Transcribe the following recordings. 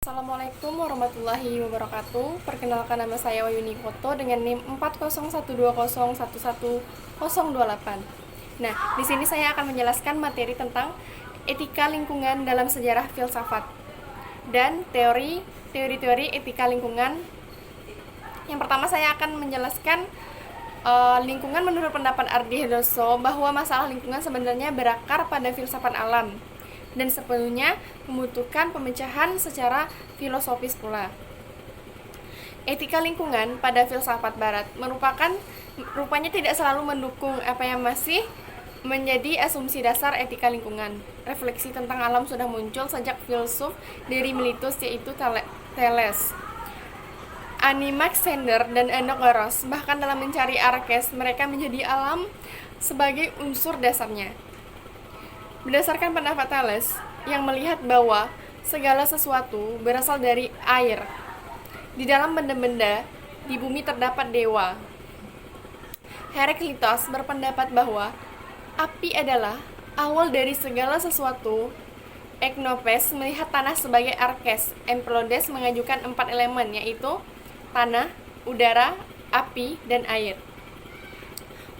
Assalamualaikum warahmatullahi wabarakatuh. Perkenalkan, nama saya Wayuni Koto dengan NIM 40120111028. Nah, di sini saya akan menjelaskan materi tentang etika lingkungan dalam sejarah filsafat dan teori-teori etika lingkungan. Yang pertama saya akan menjelaskan lingkungan menurut pendapat Ardi Hedoso bahwa masalah lingkungan sebenarnya berakar pada filsafat alam dan sepenuhnya membutuhkan pemecahan secara filosofis pula. Etika lingkungan pada filsafat barat rupanya tidak selalu mendukung apa yang masih menjadi asumsi dasar etika lingkungan. Refleksi tentang alam sudah muncul sejak filsuf dari Miletus, yaitu Thales, Anaximander, dan Anaxagoras. Bahkan dalam mencari Arkes, mereka menjadi alam sebagai unsur dasarnya. Berdasarkan pendapat Thales yang melihat bahwa segala sesuatu berasal dari air, di dalam benda-benda di bumi terdapat dewa. Heraklitos berpendapat bahwa api adalah awal dari segala sesuatu. Eknopes melihat tanah sebagai arkes. Emplodes mengajukan 4 elemen, yaitu tanah, udara, api, dan air.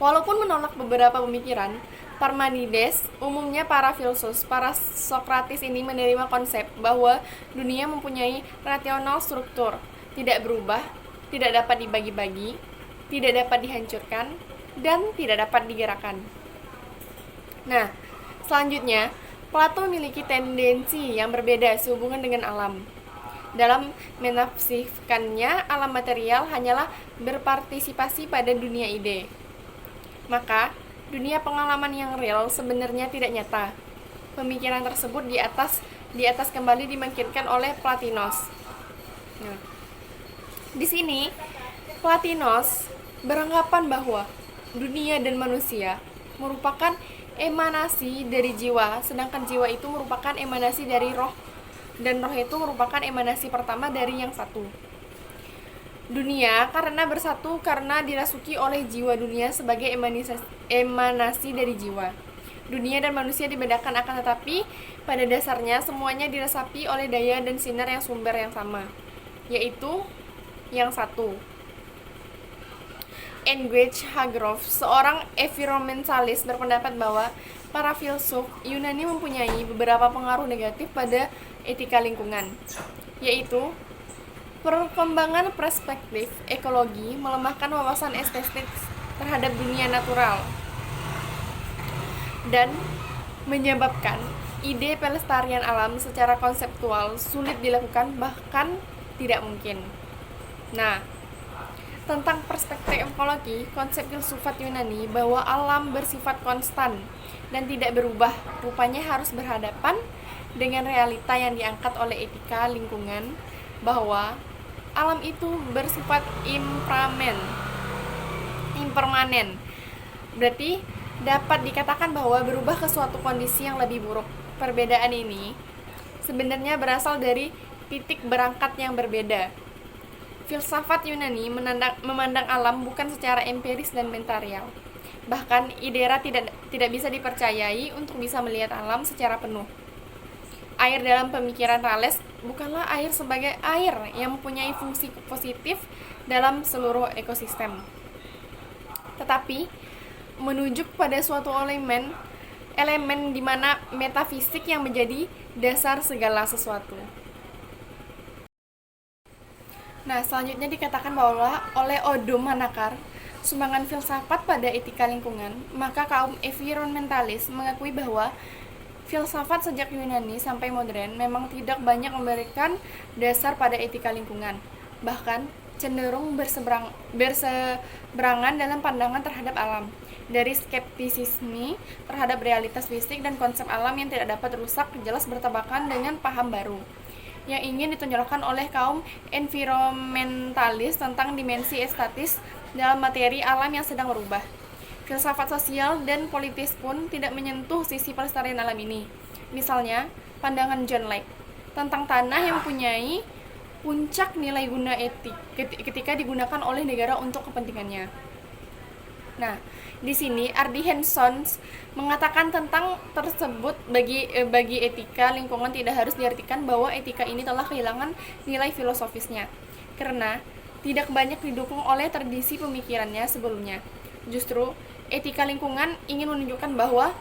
Walaupun menolak beberapa pemikiran, Parmenides, umumnya para filsuf, para Sokrates ini menerima konsep bahwa dunia mempunyai rasional struktur, tidak berubah, tidak dapat dibagi-bagi, tidak dapat dihancurkan, dan tidak dapat digerakkan. Nah, selanjutnya, Plato memiliki tendensi yang berbeda sehubungan dengan alam. Dalam menafsirkannya, alam material hanyalah berpartisipasi pada dunia ide. Maka, dunia pengalaman yang real sebenarnya tidak nyata. Pemikiran tersebut di atas kembali dimungkinkan oleh Platinos. Nah, di sini Platinos beranggapan bahwa dunia dan manusia merupakan emanasi dari jiwa, sedangkan jiwa itu merupakan emanasi dari roh, dan roh itu merupakan emanasi pertama dari yang satu. Dunia karena bersatu karena dirasuki oleh jiwa dunia sebagai emanasi dari jiwa. Dunia dan manusia dibedakan, akan tetapi pada dasarnya semuanya diresapi oleh daya dan sinar yang sumber yang sama, yaitu yang satu. Engage Hagroff, seorang environmentalis, berpendapat bahwa para filsuf Yunani mempunyai beberapa pengaruh negatif pada etika lingkungan, yaitu perkembangan perspektif ekologi melemahkan wawasan estetik terhadap dunia natural dan menyebabkan ide pelestarian alam secara konseptual sulit dilakukan, bahkan tidak mungkin. Nah, tentang perspektif ekologi, konsep filsafat Yunani bahwa alam bersifat konstan dan tidak berubah rupanya harus berhadapan dengan realita yang diangkat oleh etika lingkungan, bahwa alam itu bersifat impermanen. Berarti dapat dikatakan bahwa berubah ke suatu kondisi yang lebih buruk. Perbedaan ini sebenarnya berasal dari titik berangkat yang berbeda. Filsafat Yunani memandang alam bukan secara empiris dan material. Bahkan idera tidak bisa dipercayai untuk bisa melihat alam secara penuh. Air dalam pemikiran Thales bukanlah air sebagai air yang mempunyai fungsi positif dalam seluruh ekosistem, tetapi menunjuk pada suatu elemen di mana metafisik yang menjadi dasar segala sesuatu. Nah, selanjutnya dikatakan bahwa oleh Odo Manakar, sumbangan filsafat pada etika lingkungan, maka kaum environmentalis mengakui bahwa filsafat sejak Yunani sampai modern memang tidak banyak memberikan dasar pada etika lingkungan, bahkan cenderung berseberangan dalam pandangan terhadap alam, dari skeptisisme terhadap realitas fisik dan konsep alam yang tidak dapat rusak jelas bertabrakan dengan paham baru yang ingin ditonjolkan oleh kaum environmentalis tentang dimensi estetis dalam materi alam yang sedang berubah. Filsafat sosial dan politis pun tidak menyentuh sisi pelestarian alam ini. Misalnya, pandangan John Locke tentang tanah yang mempunyai puncak nilai guna etik ketika digunakan oleh negara untuk kepentingannya. Nah, di sini Ardi Hanson mengatakan tentang tersebut bagi etika lingkungan tidak harus diartikan bahwa etika ini telah kehilangan nilai filosofisnya karena tidak banyak didukung oleh tradisi pemikirannya sebelumnya. Justru etika lingkungan ingin menunjukkan bahwa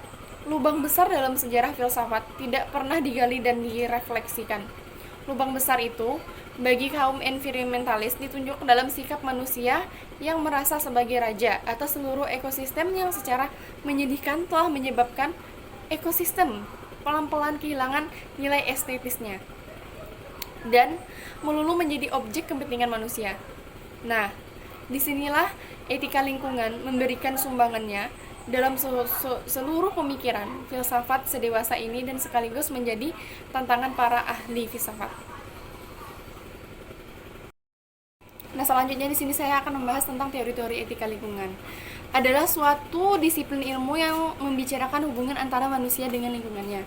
lubang besar dalam sejarah filsafat tidak pernah digali dan direfleksikan. Lubang besar itu bagi kaum environmentalis ditunjuk dalam sikap manusia yang merasa sebagai raja atas seluruh ekosistem yang secara menyedihkan telah menyebabkan ekosistem pelan-pelan kehilangan nilai estetisnya dan melulu menjadi objek kepentingan manusia. Nah, disinilah etika lingkungan memberikan sumbangannya dalam seluruh pemikiran filsafat sedewasa ini dan sekaligus menjadi tantangan para ahli filsafat. Nah, selanjutnya di sini saya akan membahas tentang teori-teori etika lingkungan. Adalah suatu disiplin ilmu yang membicarakan hubungan antara manusia dengan lingkungannya.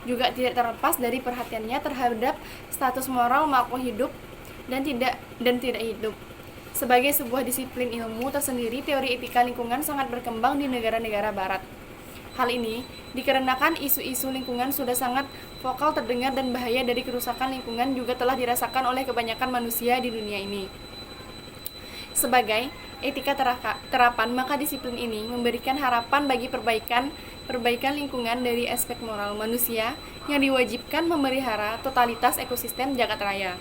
Juga tidak terlepas dari perhatiannya terhadap status moral makhluk hidup dan tidak hidup. Sebagai sebuah disiplin ilmu tersendiri, teori etika lingkungan sangat berkembang di negara-negara barat. Hal ini dikarenakan isu-isu lingkungan sudah sangat vokal terdengar dan bahaya dari kerusakan lingkungan juga telah dirasakan oleh kebanyakan manusia di dunia ini. Sebagai etika terapan, maka disiplin ini memberikan harapan bagi perbaikan lingkungan dari aspek moral manusia yang diwajibkan memelihara totalitas ekosistem jagat raya.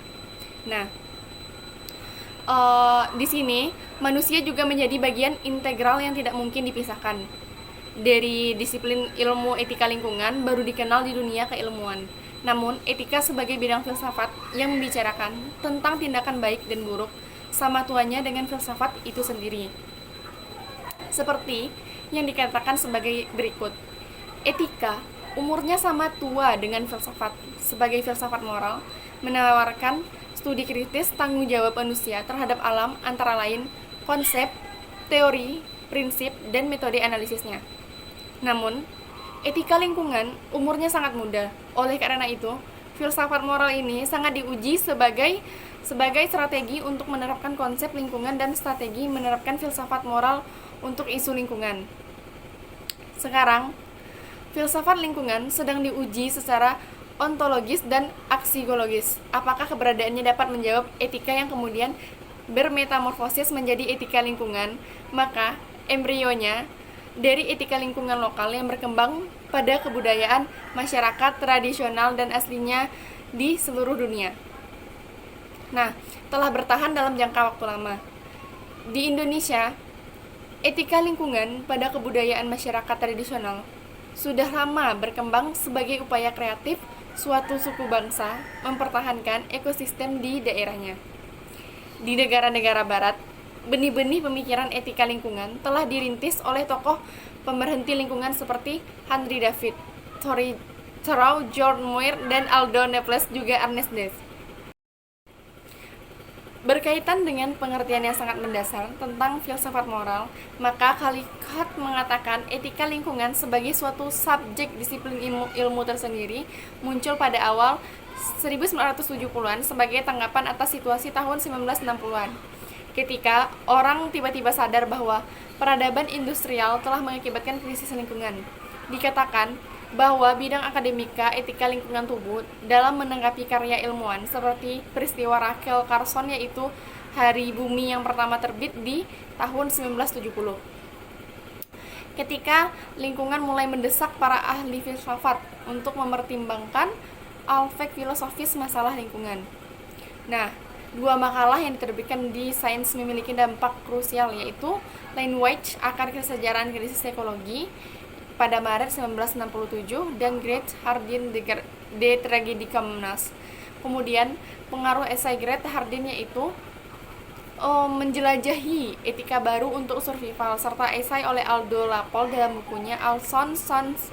Nah, di sini manusia juga menjadi bagian integral yang tidak mungkin dipisahkan dari disiplin ilmu etika lingkungan baru dikenal di dunia keilmuan. Namun, etika sebagai bidang filsafat yang membicarakan tentang tindakan baik dan buruk sama tuanya dengan filsafat itu sendiri. Seperti yang dikatakan sebagai berikut. Etika umurnya sama tua dengan filsafat. Sebagai filsafat moral, menawarkan studi kritis tanggung jawab manusia terhadap alam antara lain konsep, teori, prinsip, dan metode analisisnya. Namun, etika lingkungan umurnya sangat muda. Oleh karena itu, filsafat moral ini sangat diuji sebagai strategi untuk menerapkan konsep lingkungan dan strategi menerapkan filsafat moral untuk isu lingkungan. Sekarang, filsafat lingkungan sedang diuji secara ontologis dan aksiologis. Apakah keberadaannya dapat menjawab etika yang kemudian bermetamorfosis menjadi etika lingkungan? Maka embrionya dari etika lingkungan lokal yang berkembang pada kebudayaan masyarakat tradisional dan aslinya di seluruh dunia. Nah, telah bertahan dalam jangka waktu lama. Di Indonesia, etika lingkungan pada kebudayaan masyarakat tradisional sudah lama berkembang sebagai upaya kreatif suatu suku bangsa mempertahankan ekosistem di daerahnya. Di negara-negara barat, benih-benih pemikiran etika lingkungan telah dirintis oleh tokoh pemerhenti lingkungan seperti Henry David Thoreau, George Muir, dan Aldo Neples juga Ernest Dave. Berkaitan dengan pengertian yang sangat mendasar tentang filsafat moral, maka Calicot mengatakan etika lingkungan sebagai suatu subjek disiplin ilmu tersendiri muncul pada awal 1970-an sebagai tanggapan atas situasi tahun 1960-an. Ketika orang tiba-tiba sadar bahwa peradaban industrial telah mengakibatkan krisis lingkungan. Dikatakan bahwa bidang akademika etika lingkungan tubuh dalam menanggapi karya ilmuwan seperti peristiwa Rachel Carson yaitu Hari Bumi yang pertama terbit di tahun 1970. Ketika lingkungan mulai mendesak para ahli filsafat untuk mempertimbangkan aspek filosofis masalah lingkungan. Nah, dua makalah yang diterbitkan di Science memiliki dampak krusial yaitu Language, Akar Kesejarahan Krisis Ekologi pada Maret 1967 dan Great Hardin de Tragedie Communes. Kemudian pengaruh esai Great Hardin yaitu menjelajahi etika baru untuk survival serta esai oleh Aldo Leopold dalam bukunya Alson Sons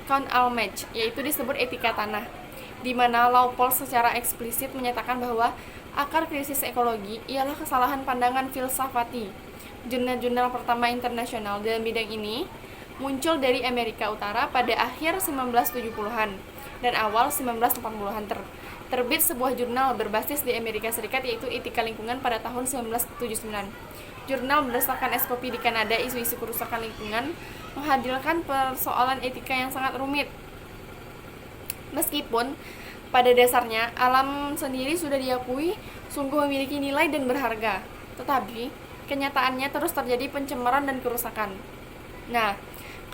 Con Almech yaitu disebut Etika Tanah, di mana Leopold secara eksplisit menyatakan bahwa akar krisis ekologi ialah kesalahan pandangan filsafati. Jurnal-jurnal pertama internasional dalam bidang ini muncul dari Amerika Utara pada akhir 1970-an dan awal 1980-an terbit sebuah jurnal berbasis di Amerika Serikat yaitu Etika Lingkungan pada tahun 1979. Jurnal berdasarkan SKP di Kanada, isu-isu kerusakan lingkungan menghadirkan persoalan etika yang sangat rumit. Meskipun pada dasarnya alam sendiri sudah diakui sungguh memiliki nilai dan berharga, tetapi kenyataannya terus terjadi pencemaran dan kerusakan. Nah,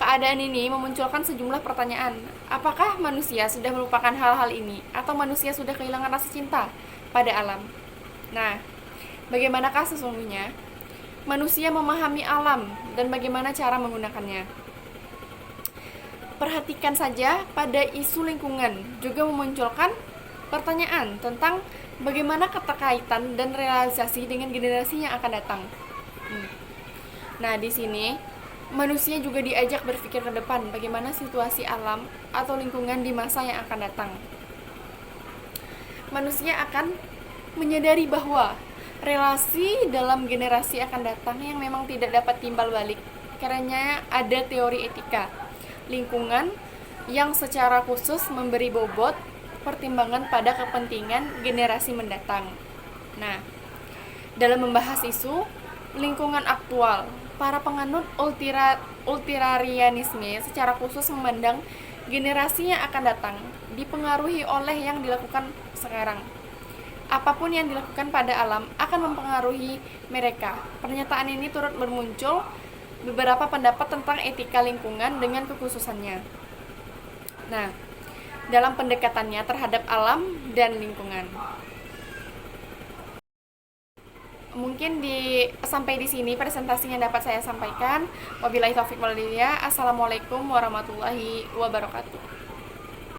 keadaan ini memunculkan sejumlah pertanyaan. Apakah manusia sudah melupakan hal-hal ini atau manusia sudah kehilangan rasa cinta pada alam? Nah, bagaimanakah sesungguhnya manusia memahami alam dan bagaimana cara menggunakannya? Perhatikan saja pada isu lingkungan juga memunculkan pertanyaan tentang bagaimana keterkaitan dan realisasi dengan generasi yang akan datang. Nah, di sini manusia juga diajak berpikir ke depan bagaimana situasi alam atau lingkungan di masa yang akan datang. Manusia akan menyadari bahwa relasi dalam generasi akan datang yang memang tidak dapat timbal balik. Karena ada teori etika lingkungan yang secara khusus memberi bobot pertimbangan pada kepentingan generasi mendatang. Nah, dalam membahas isu lingkungan aktual, para penganut ultirarianisme secara khusus memandang generasi yang akan datang dipengaruhi oleh yang dilakukan sekarang. Apapun yang dilakukan pada alam akan mempengaruhi mereka. Pernyataan ini turut bermuncul beberapa pendapat tentang etika lingkungan dengan kekhususannya. Nah, dalam pendekatannya terhadap alam dan lingkungan. Mungkin sampai di sini presentasi yang dapat saya sampaikan. Wabillahi taufiq wal hidayah. Assalamualaikum warahmatullahi wabarakatuh.